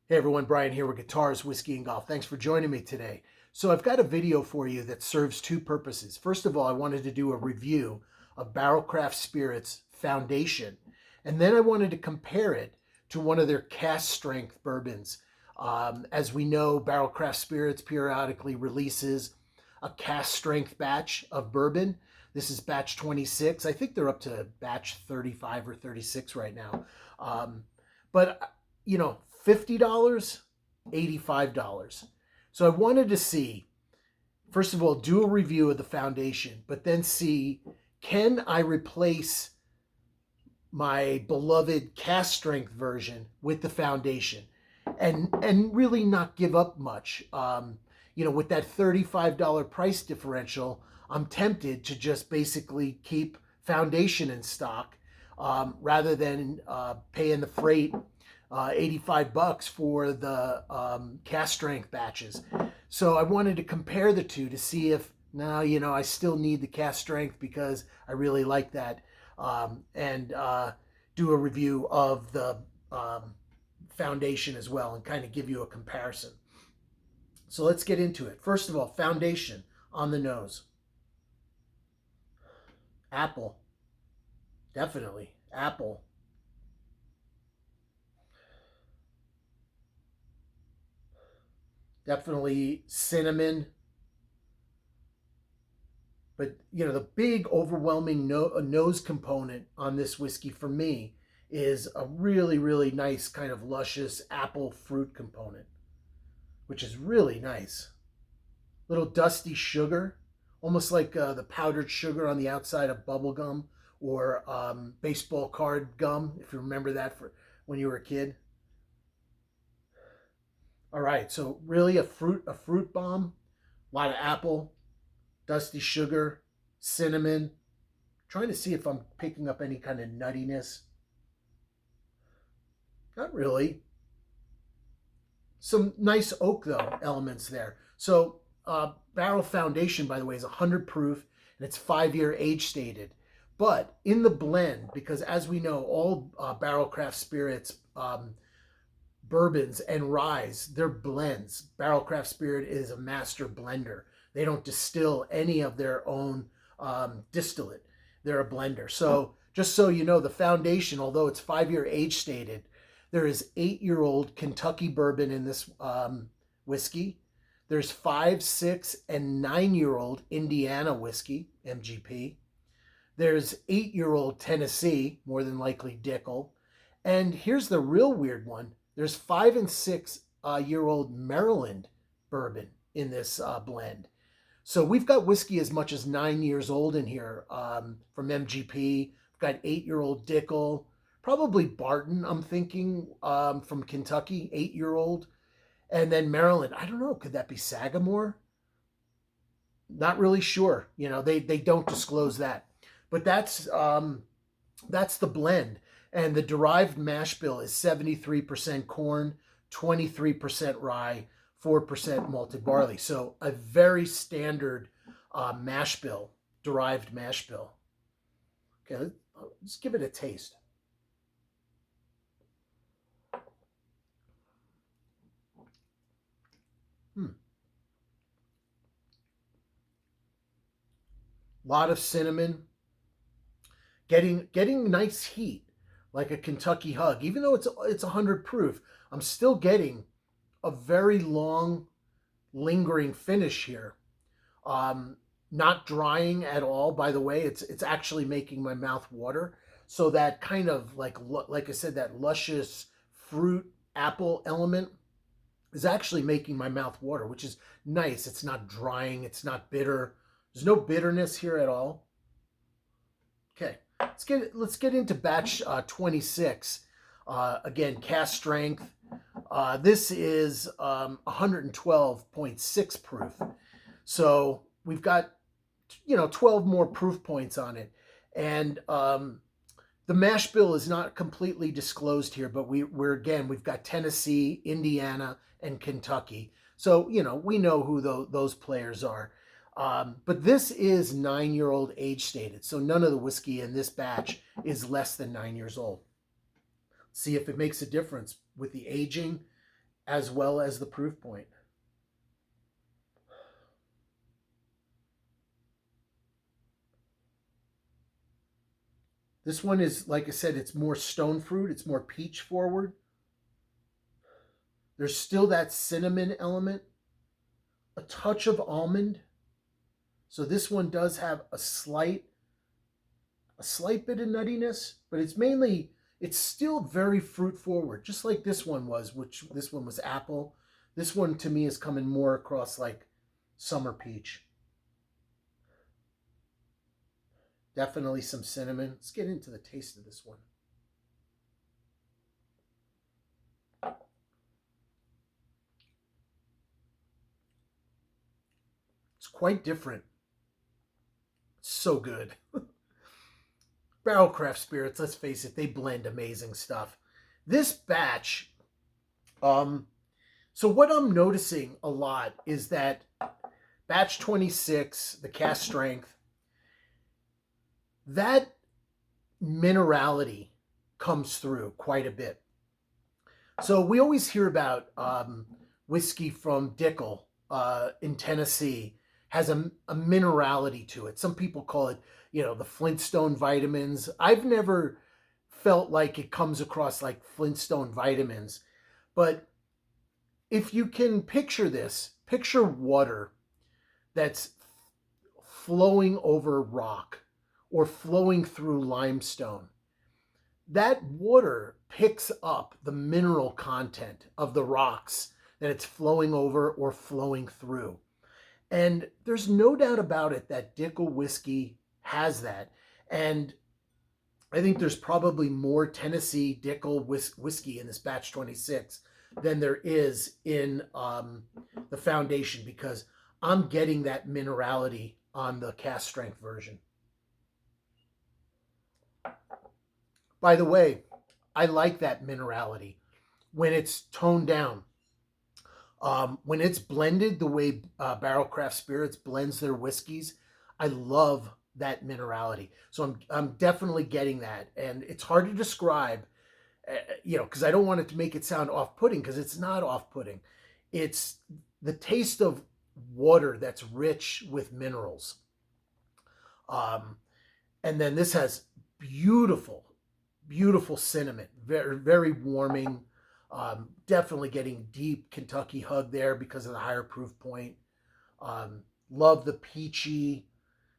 Hey everyone, Brian here with Guitars, Whiskey, and Golf. Thanks for joining me today. So I've got a video for you that serves two purposes. First of all, I wanted to do a review of Barrell Spirits Foundation, and then I wanted to compare it to one of their cask strength bourbons. As we know, Barrell Spirits periodically releases a cask strength batch of bourbon. This is batch 26. I think they're up to batch 35 or 36 right now. But you know, $50, $85. So I wanted to see, first of all, do a review of the foundation, but then see, can I replace my beloved cask strength version with the foundation and really not give up much. With that $35 price differential, I'm tempted to just basically keep foundation in stock rather than paying the freight, $85 for the cask strength batches. So I wanted to compare the two to see if now, I still need the cask strength because I really like that, and do a review of the foundation as well and kind of give you a comparison. So let's get into it. First of all, foundation on the nose. Apple. Definitely apple. Definitely cinnamon. But, the big overwhelming nose component on this whiskey for me is a really, really nice kind of luscious apple fruit component, which is really nice. Little dusty sugar, almost like the powdered sugar on the outside of bubble gum or baseball card gum, if you remember that for when you were a kid. All right, so really a fruit bomb, a lot of apple, dusty sugar, cinnamon. Trying to see if I'm picking up any kind of nuttiness. Not really. Some nice oak, though, elements there. So Barrell Foundation, by the way, is 100 proof, and it's 5-year age stated. But in the blend, because as we know, all Barrell Craft Spirits bourbons and ryes, they're blends. Barrell Craft Spirit is a master blender. They don't distill any of their own distillate. They're a blender. So just so you know, the foundation, although it's 5-year age stated, there is 8-year-old Kentucky bourbon in this whiskey. There's 5, 6, and 9-year-old Indiana whiskey, MGP. There's 8-year-old Tennessee, more than likely Dickel. And here's the real weird one. There's 5 and 6-year-old Maryland bourbon in this blend. So we've got whiskey as much as 9 years old in here from MGP. We've got 8-year-old Dickel, probably Barton, I'm thinking, from Kentucky, 8-year-old. And then Maryland, I don't know, could that be Sagamore? Not really sure. They don't disclose that. But that's the blend. And the derived mash bill is 73% corn, 23% rye, 4% malted barley. So a very standard mash bill, derived mash bill. Okay, let's give it a taste. A lot of cinnamon, getting nice heat, like a Kentucky hug. Even though it's 100 proof, I'm still getting a very long, lingering finish here. Not drying at all, by the way. It's actually making my mouth water. So that kind of like I said, that luscious fruit apple element is actually making my mouth water, which is nice. It's not drying. It's not bitter. There's no bitterness here at all. Okay, let's get into batch 26. Again, cask strength. This is 112.6 proof. So we've got 12 more proof points on it, and the mash bill is not completely disclosed here, but we've got Tennessee, Indiana, and Kentucky. So we know who those players are. But this is 9-year-old age stated, so none of the whiskey in this batch is less than 9 years old. See if it makes a difference with the aging as well as the proof point. This one is, like I said, it's more stone fruit. It's more peach forward. There's still that cinnamon element, a touch of almond. So this one does have a slight bit of nuttiness, but it's still very fruit forward, just like this one was, which this one was apple. This one to me is coming more across like summer peach. Definitely some cinnamon. Let's get into the taste of this one. It's quite different. It's so good. Barrel Craft Spirits, let's face it, they blend amazing stuff. This batch, so what I'm noticing a lot is that batch 26, the Cask strength, that minerality comes through quite a bit. So we always hear about whiskey from Dickel in Tennessee has a minerality to it. Some people call it, the Flintstone vitamins. I've never felt like it comes across like Flintstone vitamins. But if you can picture this, picture water that's flowing over rock or flowing through limestone. That water picks up the mineral content of the rocks that it's flowing over or flowing through. And there's no doubt about it that Dickel whiskey has that. And I think there's probably more Tennessee Dickel whiskey in this batch 26 than there is in the foundation, because I'm getting that minerality on the Cask strength version. By the way, I like that minerality when it's toned down. When it's blended the way Barrel Craft Spirits blends their whiskeys, I love that minerality. So I'm definitely getting that, and it's hard to describe, because I don't want it to make it sound off-putting, because it's not off-putting. It's the taste of water that's rich with minerals. And then this has beautiful cinnamon, very, very warming. Definitely getting deep Kentucky hug there because of the higher proof point. Love the peachy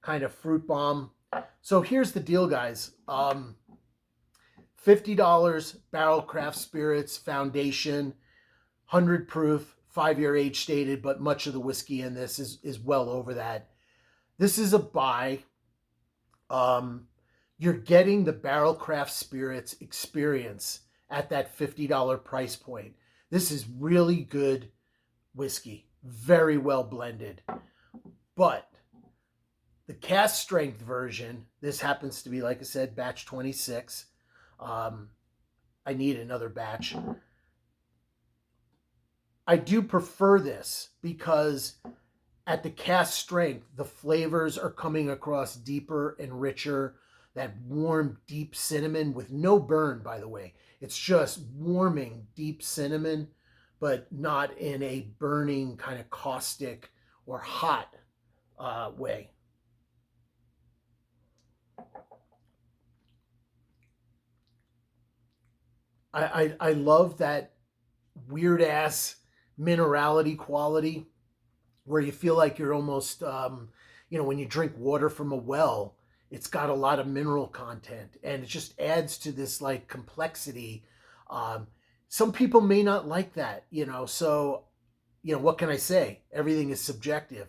kind of fruit bomb. So here's the deal, guys. $50 Barrel Craft Spirits Foundation, 100 proof, 5-year age stated, but much of the whiskey in this is well over that. This is a buy. You're getting the Barrel Craft Spirits experience at that $50 price point. This is really good whiskey, very well blended. But the Cask strength version, this happens to be, like I said, batch 26. I need another batch. I do prefer this because at the Cask strength, the flavors are coming across deeper and richer. That warm, deep cinnamon with no burn, by the way. It's just warming, deep cinnamon, but not in a burning, kind of caustic or hot way. I love that weird ass minerality quality where you feel like you're almost, when you drink water from a well, it's got a lot of mineral content, and it just adds to this like complexity. Some people may not like that, so, what can I say? Everything is subjective.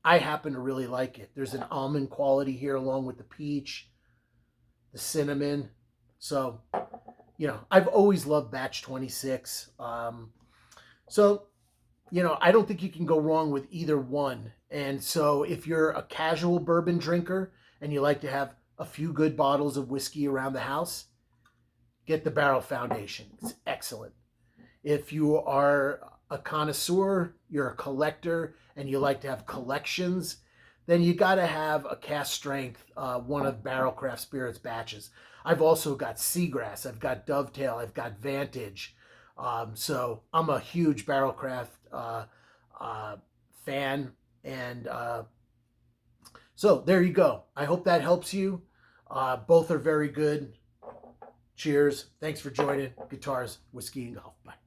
I happen to really like it. There's an almond quality here along with the peach, the cinnamon. So, I've always loved batch 26. So, I don't think you can go wrong with either one. And so if you're a casual bourbon drinker and you like to have a few good bottles of whiskey around the house, get the Barrel Foundation. It's excellent. If you are a connoisseur, you're a collector, and you like to have collections, then you got to have a Cask strength, one of Barrel Craft Spirits batches. I've also got Seagrass, I've got Dovetail, I've got Vantage. So I'm a huge Barrelcraft fan, and so there you go. I hope that helps you. Both are very good. Cheers. Thanks for joining Guitars, Whiskey, and Golf. Bye.